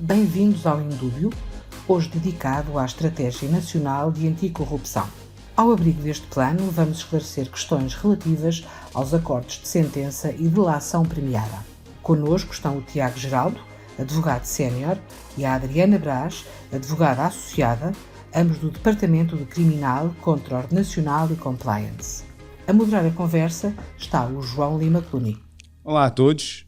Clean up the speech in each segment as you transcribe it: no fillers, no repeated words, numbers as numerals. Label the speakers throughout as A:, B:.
A: Bem-vindos ao Indúbio, hoje dedicado à Estratégia Nacional de Anticorrupção. Ao abrigo deste plano, vamos esclarecer questões relativas aos acordos de sentença e delação premiada. Connosco estão o Tiago Geraldo, advogado sénior, e a Adriana Brás, advogada associada, ambos do Departamento de Criminal, Controle Nacional e Compliance. A moderar a conversa está o João Lima Cluny.
B: Olá a todos,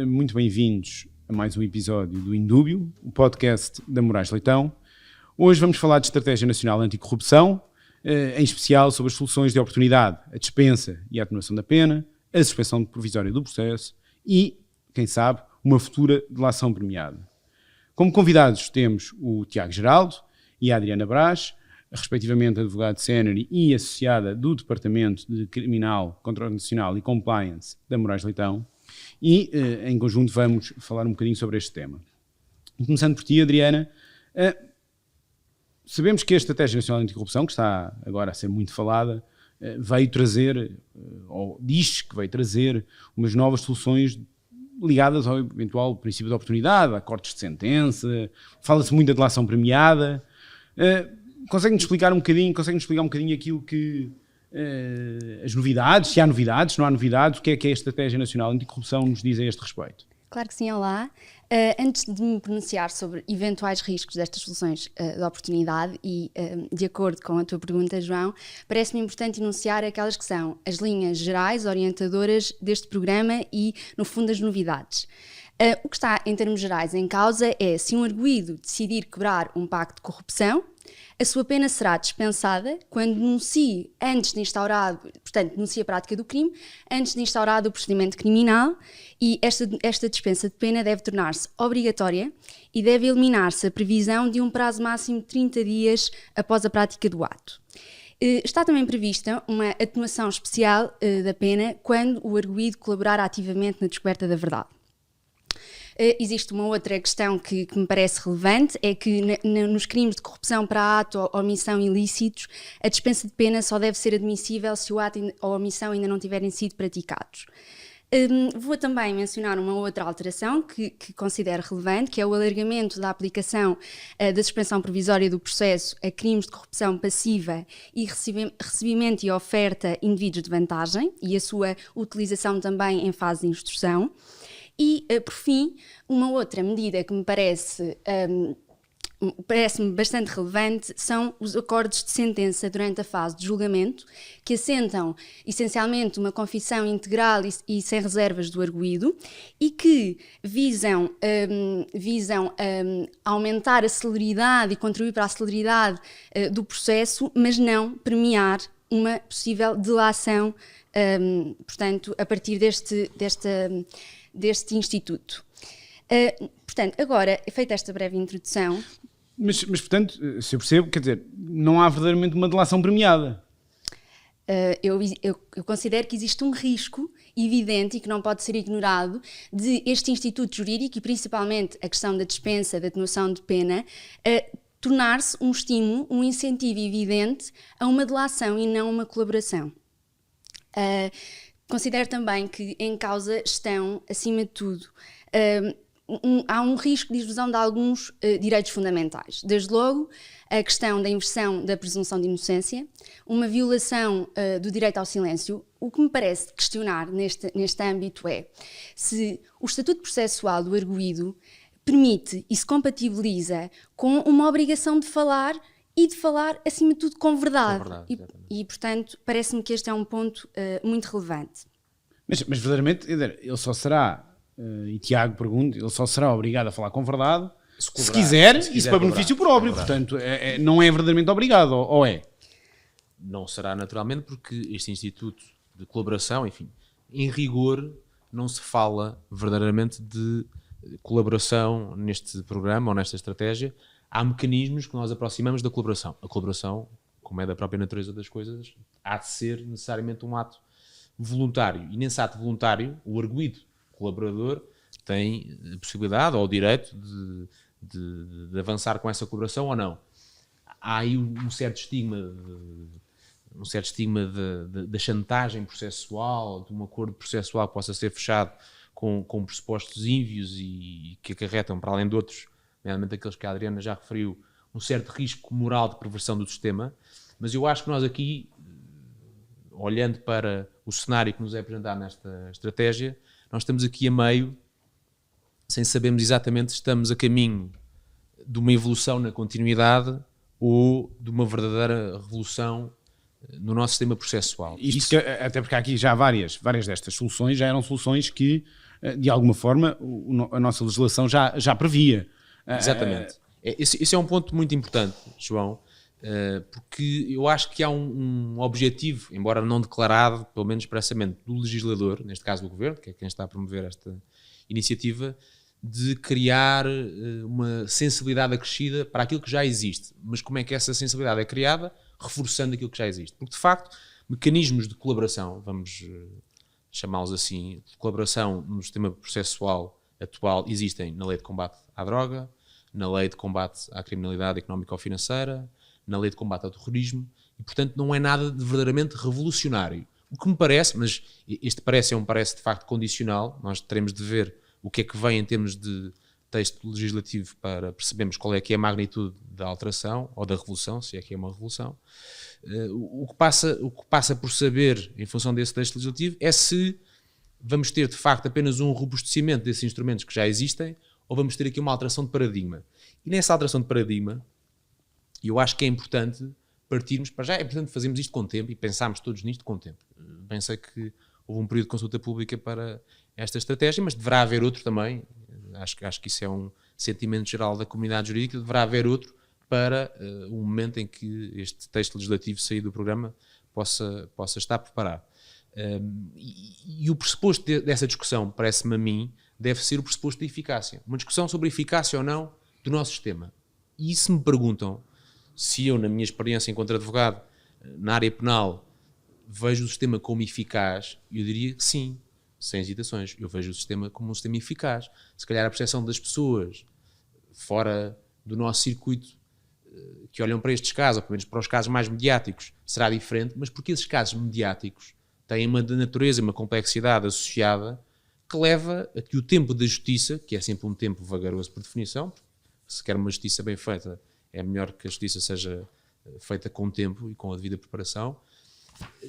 B: muito bem-vindos a mais um episódio do Indúbio, o podcast da Moraes Leitão. Hoje vamos falar de Estratégia Nacional Anticorrupção, em especial sobre as soluções de oportunidade, a dispensa e a atenuação da pena, a suspensão provisória do processo e, quem sabe, uma futura delação premiada. Como convidados temos o Tiago Geraldo e a Adriana Brás, respectivamente advogado sénior e associada do Departamento de Criminal, Controle Nacional e Compliance da Moraes Leitão, e em conjunto vamos falar um bocadinho sobre este tema. Começando por ti, Adriana, sabemos que a Estratégia Nacional de Anticorrupção, que está agora a ser muito falada, veio trazer, ou diz que veio trazer, umas novas soluções ligadas ao eventual princípio de oportunidade, acordos de sentença, fala-se muito da delação premiada. Consegue-nos explicar um bocadinho aquilo que as novidades, se há novidades, se não há novidades, o que é a Estratégia Nacional Anticorrupção nos diz a este respeito?
C: Claro que sim, olá. Antes de me pronunciar sobre eventuais riscos destas soluções de oportunidade e de acordo com a tua pergunta, João, parece-me importante enunciar aquelas que são as linhas gerais, orientadoras deste programa e, no fundo, as novidades. O que está, em termos gerais, em causa é se um arguido decidir quebrar um pacto de corrupção, a sua pena será dispensada quando denuncie denuncie a prática do crime antes de instaurado o procedimento criminal, e esta dispensa de pena deve tornar-se obrigatória e deve eliminar-se a previsão de um prazo máximo de 30 dias após a prática do ato. Está também prevista uma atenuação especial da pena quando o arguido colaborar ativamente na descoberta da verdade. Existe uma outra questão que me parece relevante, é que nos crimes de corrupção para ato ou omissão ilícitos, a dispensa de pena só deve ser admissível se o ato ou a omissão ainda não tiverem sido praticados. Vou também mencionar uma outra alteração que considero relevante, que é o alargamento da aplicação da suspensão provisória do processo a crimes de corrupção passiva e recebimento e oferta indevidos de vantagem e a sua utilização também em fase de instrução. E, por fim, uma outra medida que me parece-me bastante relevante são os acordos de sentença durante a fase de julgamento, que assentam essencialmente uma confissão integral e sem reservas do arguido e que visam aumentar a celeridade e contribuir para a celeridade do processo, mas não premiar uma possível delação, portanto, a partir deste instituto. Portanto, agora, feita esta breve introdução...
B: Mas, portanto, se eu percebo, quer dizer, não há verdadeiramente uma delação premiada.
C: Eu considero que existe um risco evidente e que não pode ser ignorado de este instituto jurídico e principalmente a questão da dispensa, da atenuação de pena, tornar-se um estímulo, um incentivo evidente a uma delação e não uma colaboração. Considero também que em causa estão, acima de tudo, há um risco de erosão de alguns direitos fundamentais. Desde logo, a questão da inversão da presunção de inocência, uma violação do direito ao silêncio. O que me parece questionar neste âmbito é se o estatuto processual do arguido permite e se compatibiliza com uma obrigação de falar e de falar, acima de tudo, com verdade. E portanto, parece-me que este é um ponto muito relevante.
B: Mas verdadeiramente, ele só será, e Tiago pergunta, ele só será obrigado a falar com verdade se quiser isso para benefício próprio. Portanto, não é verdadeiramente obrigado, ou é?
D: Não será naturalmente, porque este instituto de colaboração, enfim, em rigor, não se fala verdadeiramente de colaboração neste programa ou nesta estratégia. Há mecanismos que nós aproximamos da colaboração. A colaboração, como é da própria natureza das coisas, há de ser necessariamente um ato voluntário. E nesse ato voluntário, o arguido colaborador tem a possibilidade ou o direito de avançar com essa colaboração ou não. Há aí um certo estigma da chantagem processual, de um acordo processual que possa ser fechado com pressupostos ínvios e que acarretam, para além de outros nomeadamente aqueles que a Adriana já referiu, um certo risco moral de perversão do sistema, mas eu acho que nós aqui, olhando para o cenário que nos é apresentado nesta estratégia, nós estamos aqui a meio, sem sabermos exatamente se estamos a caminho de uma evolução na continuidade ou de uma verdadeira revolução no nosso sistema processual.
B: Até porque há aqui já várias destas soluções já eram soluções que, de alguma forma, a nossa legislação já previa.
D: Exatamente. Esse é um ponto muito importante, João, porque eu acho que há um objetivo, embora não declarado, pelo menos expressamente, do legislador, neste caso do Governo, que é quem está a promover esta iniciativa, de criar uma sensibilidade acrescida para aquilo que já existe. Mas como é que essa sensibilidade é criada? Reforçando aquilo que já existe. Porque, de facto, mecanismos de colaboração, vamos chamá-los assim, de colaboração no sistema processual atual existem na Lei de Combate à Droga, na Lei de Combate à Criminalidade Económica ou Financeira, na Lei de Combate ao Terrorismo, e, portanto, não é nada de verdadeiramente revolucionário. O que me parece, mas este parece é um parece de facto condicional, nós teremos de ver o que é que vem em termos de texto legislativo para percebermos qual é que é a magnitude da alteração ou da revolução, se é que é uma revolução. O que passa por saber, em função desse texto legislativo, é se vamos ter de facto apenas um robustecimento desses instrumentos que já existem ou vamos ter aqui uma alteração de paradigma. E nessa alteração de paradigma, eu acho que é importante partirmos, para já é importante fazermos isto com tempo e pensarmos todos nisto com tempo. Bem sei que houve um período de consulta pública para esta estratégia, mas deverá haver outro também, acho que isso é um sentimento geral da comunidade jurídica, deverá haver outro para o momento em que este texto legislativo sair do programa possa estar preparado. E o pressuposto dessa discussão, parece-me a mim, deve ser o pressuposto de eficácia. Uma discussão sobre a eficácia ou não do nosso sistema. E se me perguntam se eu, na minha experiência enquanto advogado, na área penal, vejo o sistema como eficaz, eu diria que sim, sem hesitações. Eu vejo o sistema como um sistema eficaz. Se calhar a percepção das pessoas fora do nosso circuito que olham para estes casos, ou pelo menos para os casos mais mediáticos, será diferente, mas porque esses casos mediáticos têm uma natureza e uma complexidade associada que leva a que o tempo da justiça, que é sempre um tempo vagaroso por definição, se quer uma justiça bem feita, é melhor que a justiça seja feita com tempo e com a devida preparação.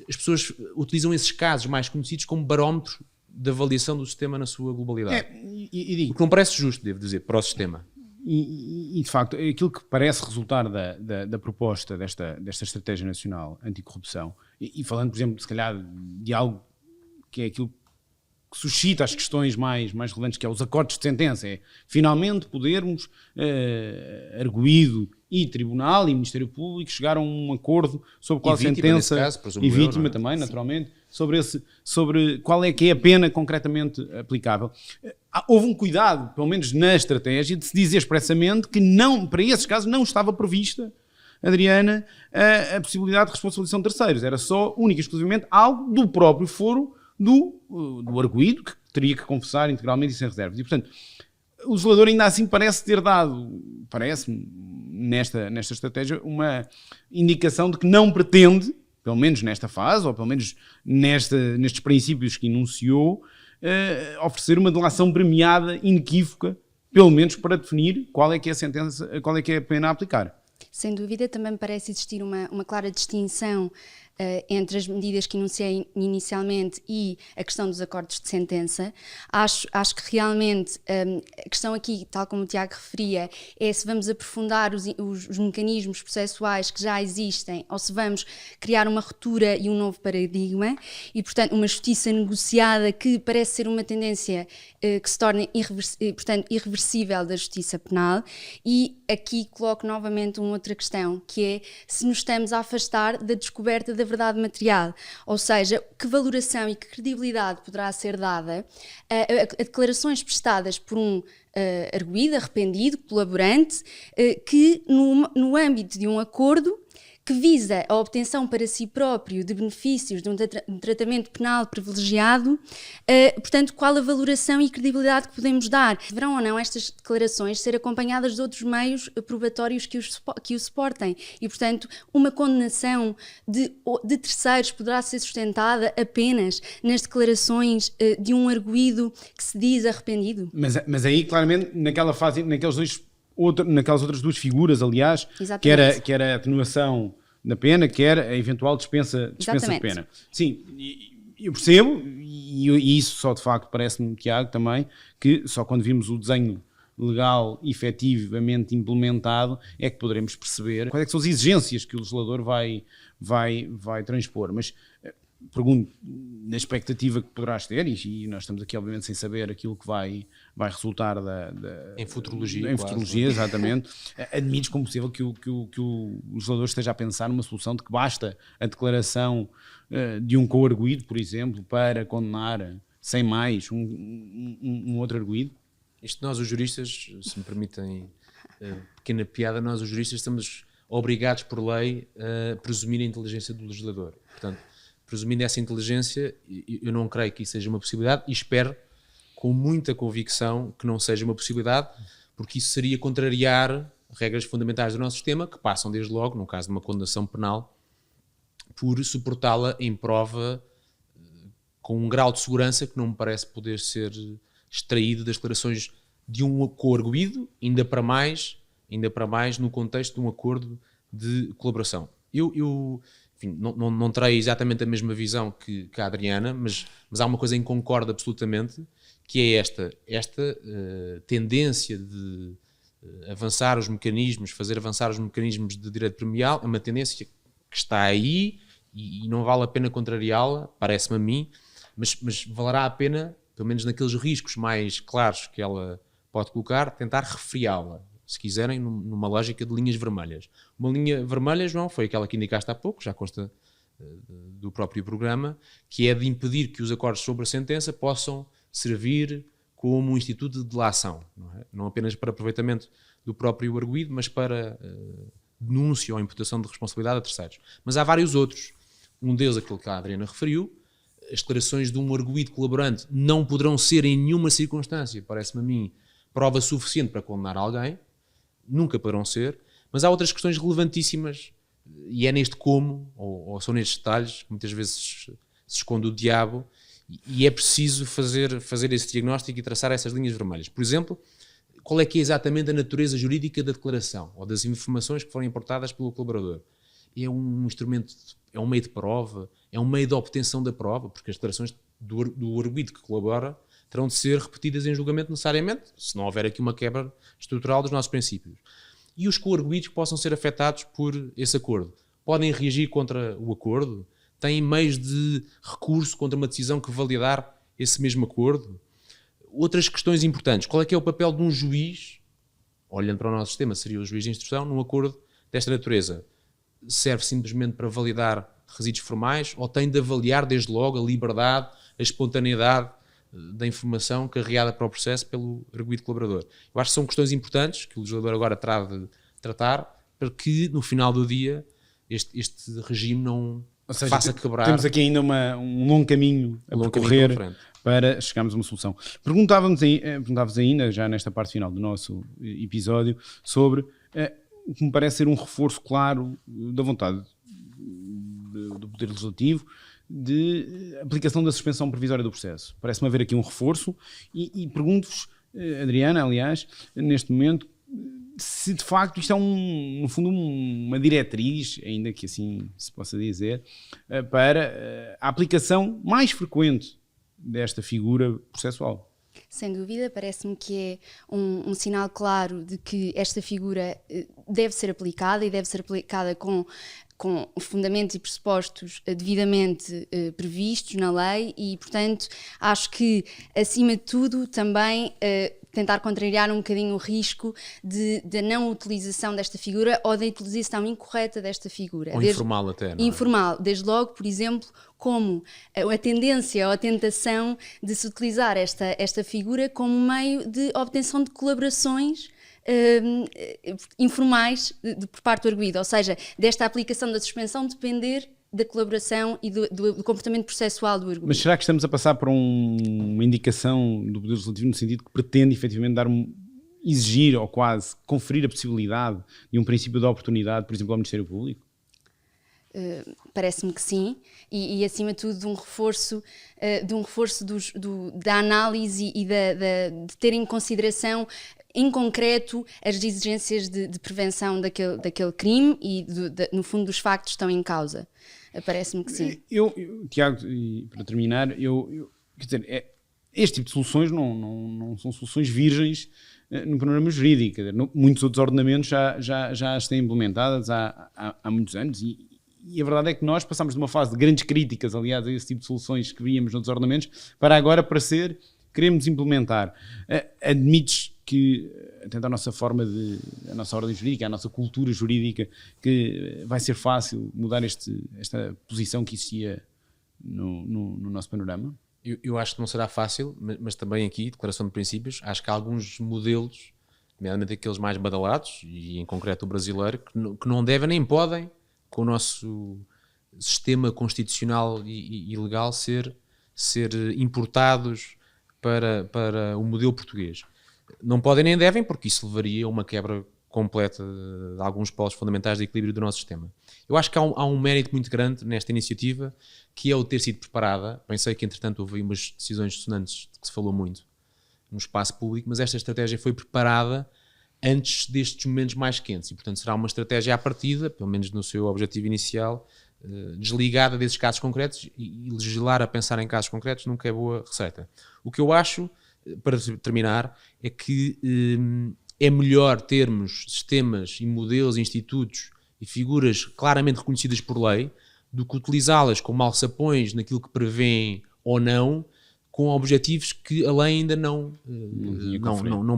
D: As pessoas utilizam esses casos mais conhecidos como barómetro de avaliação do sistema na sua globalidade. O que não parece justo, devo dizer, para o sistema.
B: E de facto, aquilo que parece resultar da proposta desta Estratégia Nacional Anticorrupção, e falando, por exemplo, se calhar de algo que é aquilo que suscita as questões mais relevantes, que é os acordos de sentença, é finalmente podermos, arguido e Tribunal e Ministério Público, chegar a um acordo sobre qual sentença,
D: caso,
B: e vítima também, naturalmente, sobre qual é que é a pena concretamente aplicável. Houve um cuidado, pelo menos na estratégia, de se dizer expressamente que não, para esses casos não estava prevista, Adriana, a possibilidade de responsabilização de terceiros. Era só, única e exclusivamente, algo do próprio foro do arguido, que teria que confessar integralmente e sem reservas. E, portanto, o legislador ainda assim parece ter dado, parece-me, nesta estratégia, uma indicação de que não pretende, pelo menos nesta fase, ou pelo menos nestes princípios que enunciou, oferecer uma delação premiada, inequívoca, pelo menos para definir qual é que é a sentença, qual é que é a pena a aplicar.
C: Sem dúvida, também me parece existir uma clara distinção entre as medidas que enunciei inicialmente e a questão dos acordos de sentença. Acho que realmente a questão aqui, tal como o Tiago referia, é se vamos aprofundar os mecanismos processuais que já existem ou se vamos criar uma ruptura e um novo paradigma e, portanto, uma justiça negociada que parece ser uma tendência que se torna irreversível da justiça penal. E aqui coloco novamente uma outra questão, que é se nos estamos a afastar da descoberta da verdade material, ou seja, que valoração e que credibilidade poderá ser dada a declarações prestadas por um arguido, arrependido, colaborante, que no âmbito de um acordo que visa a obtenção para si próprio de benefícios de um tratamento penal privilegiado, portanto, qual a valoração e credibilidade que podemos dar? Deverão ou não estas declarações ser acompanhadas de outros meios probatórios que o suportem? E, portanto, uma condenação de terceiros poderá ser sustentada apenas nas declarações de um arguido que se diz arrependido?
B: Mas aí, claramente, naquela fase, naqueles dois naquelas outras duas figuras, aliás, quer a atenuação da pena, quer a eventual dispensa de pena. Sim, eu percebo, e isso só de facto parece-me, Tiago, também, que só quando vimos o desenho legal efetivamente implementado é que poderemos perceber quais é que são as exigências que o legislador vai transpor. Mas pergunto, na expectativa que poderás ter, e nós estamos aqui obviamente sem saber aquilo que vai resultar
D: em futurologia.
B: Em futurologia, exatamente. Admites como possível que o legislador esteja a pensar numa solução de que basta a declaração de um co-arguido, por exemplo, para condenar sem mais um outro arguido?
D: Isto nós os juristas, se me permitem pequena piada, nós os juristas estamos obrigados por lei a presumir a inteligência do legislador. Portanto, presumindo essa inteligência, eu não creio que isso seja uma possibilidade e espero com muita convicção que não seja uma possibilidade, porque isso seria contrariar regras fundamentais do nosso sistema, que passam desde logo, no caso de uma condenação penal, por suportá-la em prova com um grau de segurança que não me parece poder ser extraído das declarações de um co-arguido, ainda para mais no contexto de um acordo de colaboração. Eu enfim, não terei exatamente a mesma visão que a Adriana, mas há uma coisa em que concordo absolutamente, que é esta tendência de avançar os mecanismos, fazer avançar os mecanismos de direito premial, é uma tendência que está aí e não vale a pena contrariá-la, parece-me a mim, mas valerá a pena, pelo menos naqueles riscos mais claros que ela pode colocar, tentar refriá-la, se quiserem, numa lógica de linhas vermelhas. Uma linha vermelha, João, foi aquela que indicaste há pouco, já consta do próprio programa, que é de impedir que os acordos sobre a sentença possam servir como um instituto de delação, não apenas para aproveitamento do próprio arguido, mas para denúncia ou imputação de responsabilidade a terceiros. Mas há vários outros. Um deles, aquele que a Adriana referiu, as declarações de um arguido colaborante não poderão ser em nenhuma circunstância, parece-me a mim, prova suficiente para condenar alguém, nunca poderão ser, mas há outras questões relevantíssimas, e é neste como, ou são nestes detalhes, que muitas vezes se esconde o diabo, e é preciso fazer esse diagnóstico e traçar essas linhas vermelhas. Por exemplo, qual é que é exatamente a natureza jurídica da declaração, ou das informações que foram importadas pelo colaborador? É um instrumento, é um meio de prova, é um meio de obtenção da prova, porque as declarações do arguido que colabora terão de ser repetidas em julgamento necessariamente, se não houver aqui uma quebra estrutural dos nossos princípios. E os co-arguidos que possam ser afetados por esse acordo podem reagir contra o acordo? Têm meios de recurso contra uma decisão que validar esse mesmo acordo? Outras questões importantes. Qual é que é o papel de um juiz, olhando para o nosso sistema, seria o juiz de instrução, num acordo desta natureza? Serve simplesmente para validar resíduos formais ou tem de avaliar desde logo a liberdade, a espontaneidade da informação carregada para o processo pelo arguido colaborador? Eu acho que são questões importantes que o legislador agora terá de tratar para que no final do dia este regime não faça quebrar.
B: Temos aqui ainda um longo caminho a percorrer para chegarmos a uma solução. Perguntava-vos ainda, já nesta parte final do nosso episódio, sobre o que me parece ser um reforço claro da vontade do Poder Legislativo de aplicação da suspensão provisória do processo. Parece-me haver aqui um reforço e pergunto-vos, Adriana, aliás, neste momento, se de facto isto é no fundo uma diretriz, ainda que assim se possa dizer, para a aplicação mais frequente desta figura processual.
C: Sem dúvida, parece-me que é um sinal claro de que esta figura deve ser aplicada e deve ser aplicada com os fundamentos e pressupostos devidamente previstos na lei e, portanto, acho que, acima de tudo, também tentar contrariar um bocadinho o risco da não utilização desta figura ou da utilização incorreta desta figura.
D: Ou informal até, não é?
C: Informal. Desde logo, por exemplo, como a tendência ou a tentação de se utilizar esta figura como meio de obtenção de colaborações informais por parte do arguido, ou seja, desta aplicação da suspensão depender da colaboração e do comportamento processual do arguido.
B: Mas será que estamos a passar por uma indicação do Poder Legislativo no sentido que pretende efetivamente exigir ou quase conferir a possibilidade de um princípio de oportunidade, por exemplo, ao Ministério Público?
C: Parece-me que sim, e acima de tudo de um reforço da análise e de ter em consideração em concreto as exigências de prevenção daquele crime e no fundo dos factos que estão em causa. Parece-me que sim.
B: Tiago, e para terminar, quer dizer, este tipo de soluções não são soluções virgens no panorama jurídico. Quer dizer, muitos outros ordenamentos já as têm implementadas há muitos anos e a verdade é que nós passámos de uma fase de grandes críticas, aliás, a esse tipo de soluções que víamos noutros ordenamentos, para agora queremos implementar. Admites que, atento à nossa a nossa ordem jurídica, à nossa cultura jurídica, que vai ser fácil mudar esta posição que existia no nosso panorama?
D: Eu acho que não será fácil, mas também aqui, declaração de princípios, acho que há alguns modelos, nomeadamente aqueles mais badalados, e em concreto o brasileiro, que não devem nem podem, com o nosso sistema constitucional e legal, ser importados para o modelo português. Não podem nem devem, porque isso levaria a uma quebra completa de alguns polos fundamentais de equilíbrio do nosso sistema. Eu acho que há um mérito muito grande nesta iniciativa, que é o ter sido preparada. Pensei que, entretanto, houve umas decisões dissonantes de que se falou muito no espaço público, mas esta estratégia foi preparada antes destes momentos mais quentes e, portanto, será uma estratégia à partida, pelo menos no seu objetivo inicial, desligada desses casos concretos, e legislar a pensar em casos concretos nunca é boa receita. O que eu acho, para terminar, é que é melhor termos sistemas e modelos, institutos e figuras claramente reconhecidas por lei do que utilizá-las como alçapões naquilo que prevêem ou não, com objetivos que a lei ainda não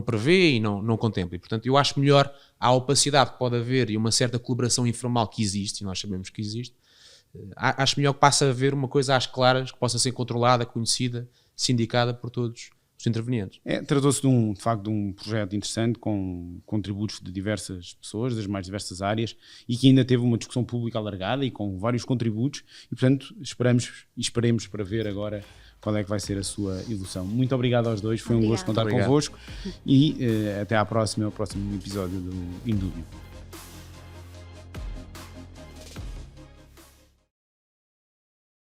D: prevê e não contempla. E, portanto, eu acho melhor a opacidade que pode haver e uma certa colaboração informal que existe, e nós sabemos que existe, acho melhor que passe a haver uma coisa às claras, que possa ser controlada, conhecida, sindicada por todos os intervenientes.
B: Tratou-se de facto de um projeto interessante, com contributos de diversas pessoas, das mais diversas áreas, e que ainda teve uma discussão pública alargada e com vários contributos, e portanto esperemos para ver agora qual é que vai ser a sua evolução. Muito obrigado aos dois, foi um gosto contar convosco, e até ao próximo episódio do Indúbio.